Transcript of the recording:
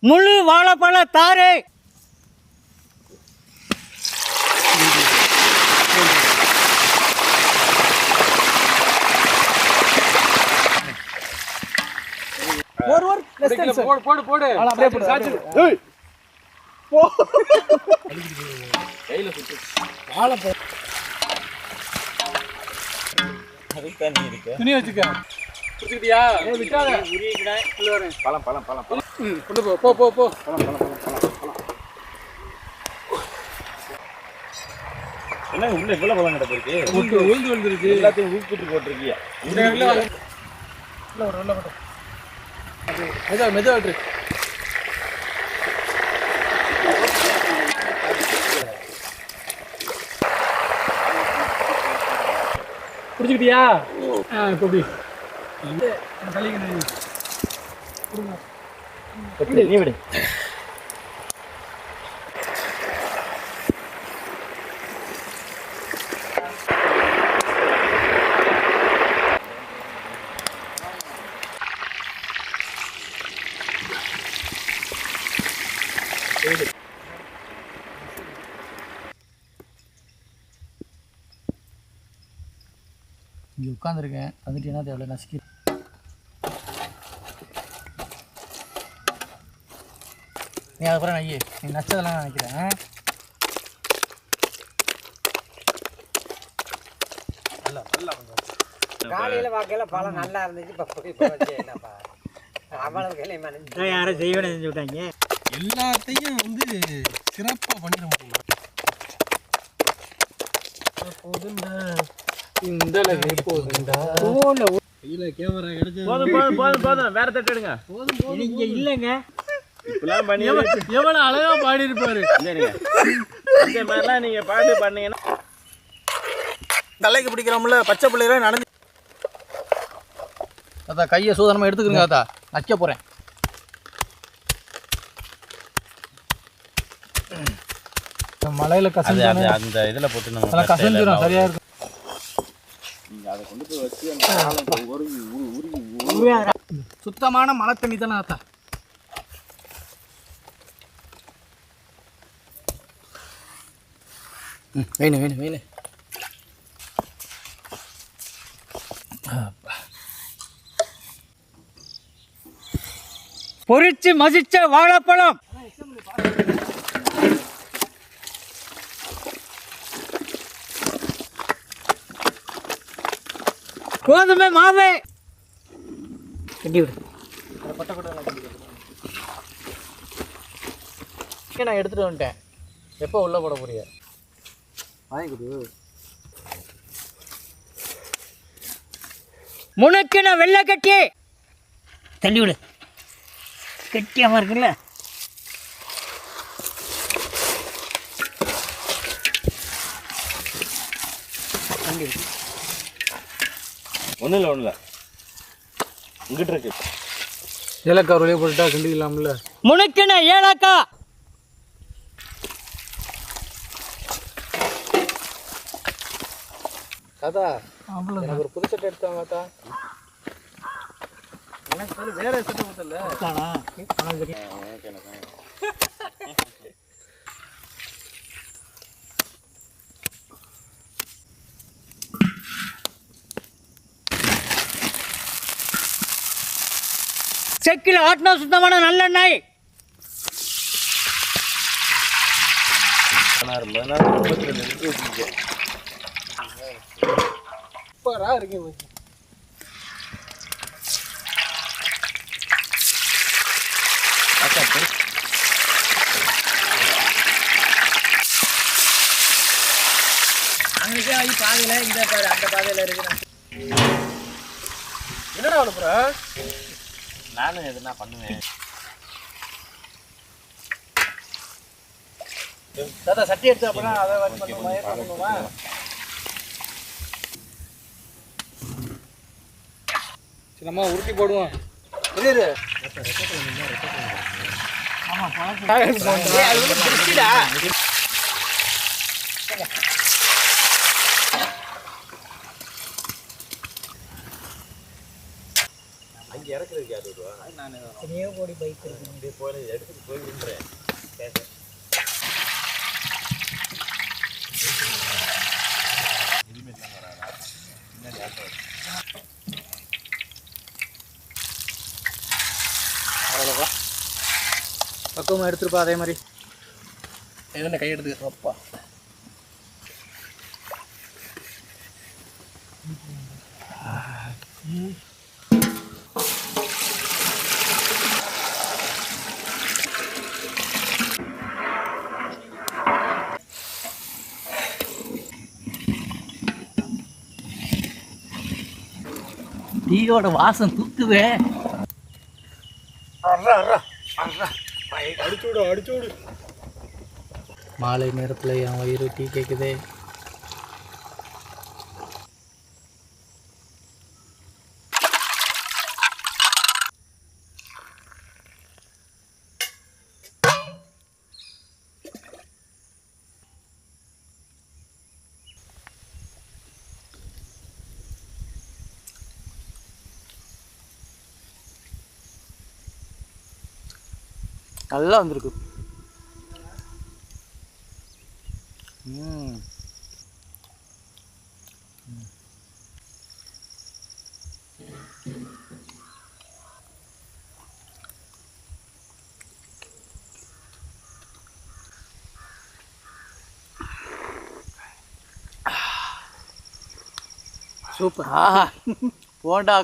முழு வாழைப்பழ தாரை. போடு போடு அப்படியே போடு. கையில சுத்து வாழைப்பழம் துணி வச்சுக்க. புடிச்சிட்டியா? விட்டாத. உரியிக்கிறேன். உள்ள வரேன். பழம் பழம் பழம் பழம். கொண்டு போ போ போ போ. பழம் பழம் பழம் பழம் பழம். என்ன உள்ள இவ்வளவு பழம் கிடக்கு? உளுந்து வந்துருக்கு. எல்லாத்தையும் ஊக்கிட்டு போட்டுருக்கியா? உள்ள வர. உள்ள போடு. மெதுவா மெதுவா விட்டு. புடிச்சிட்டியா? கோபி நீ விடு. இங்கே உட்காந்துருக்கேன். வந்துட்டு என்ன தேவை நசுக்கி நீ அதுக்கப்புறம் நையே நீ நச்சதெல்லாம் நினைக்கிறேன். காலையில் பார்க்கல பழம் நல்லா இருந்துச்சு. இப்போ என்னப்பா அவ்வளவு கிளம்பி யாரும் செய்வனை செஞ்சு விட்டாங்க. எல்லாத்தையும் சிறப்பாக பண்ணிட முடியும். வேற தட்டு எடுங்க. இல்லைங்க எவ்வளவு அழகா பாடி இருப்பாரு. இந்த மாதிரிலாம் நீங்க பாட்டு பண்ணீங்கன்னா தலைக்கு பிடிக்கிறோம்ல பச்சை பிள்ளைகளை நடந்து அதான் கையை சூதனமா எடுத்துக்கிறீங்க. அதான் நக்க போறேன். மலையில கசந்து அந்த இதுல போட்டு நம்ம கசந்துரும். சரியா இருக்கும். அதை கொண்டு போய் வச்சு சுத்தமான மழை தண்ணி தானே ஆத்தா. வேணும் வேணும் வேணும். பொரிச்சு மசிச்ச வாழைப்பழம். கோதுமை மாவு கட்டி விடு. நான் எடுத்துட்டு வந்துட்டேன். எப்போ உள்ள போட போறிய? வாங்கி கொடு. முனக்கின வெள்ளை கட்டி தள்ளி விடு. கட்டியாம இருக்குல்ல. ஒன்றும் இல்லை இங்கிட்டு இருக்கு. ஏலக்காய் வெளியே போட்டுட்டா கிண்டிக்கலாம்ல. முனக்கின ஏலக்காய். தாத்தா எனக்கு ஒரு புது சட்டை எடுத்தாங்க தாத்தா. எனக்கு வேற சட்டை கொடுத்தல. செக்கில் ஆட்டின சுத்தமான நல்லெண்ணெய். சூப்பரா இருக்கு. அங்கே பாதையில இந்த அந்த பாதையில இருக்கு. என்னடா அனுப்புற? நானும் எதுனா பண்ணுவேன். தாத்தா சட்டி எடுத்து அப்புறம் அதை பண்ணுமா? நம்ம உருட்டி போடுவோம். அங்கே இறக்குறதுக்கு யார் வருவா? எத்தனையோ கோடி பைக் இருக்கு. அப்படியே போய் எடுத்துட்டு போயிடுன்றேன். ஹெல்மெட்லாம் வராதா? பின்னாடி ஆட்டோ வருது. அவ்வளோதான் பக்குவமாக எடுத்துருப்பா அதே மாதிரி எதுன்னு கை எடுத்துக்க அப்பா டீயோட வாசம் தூக்குவே. அடிச்சு விடு மாலை நேரத்தில் என் வயிறு டீ கேட்குதே. நல்லா வந்திருக்கு. சூப்பர். போண்டா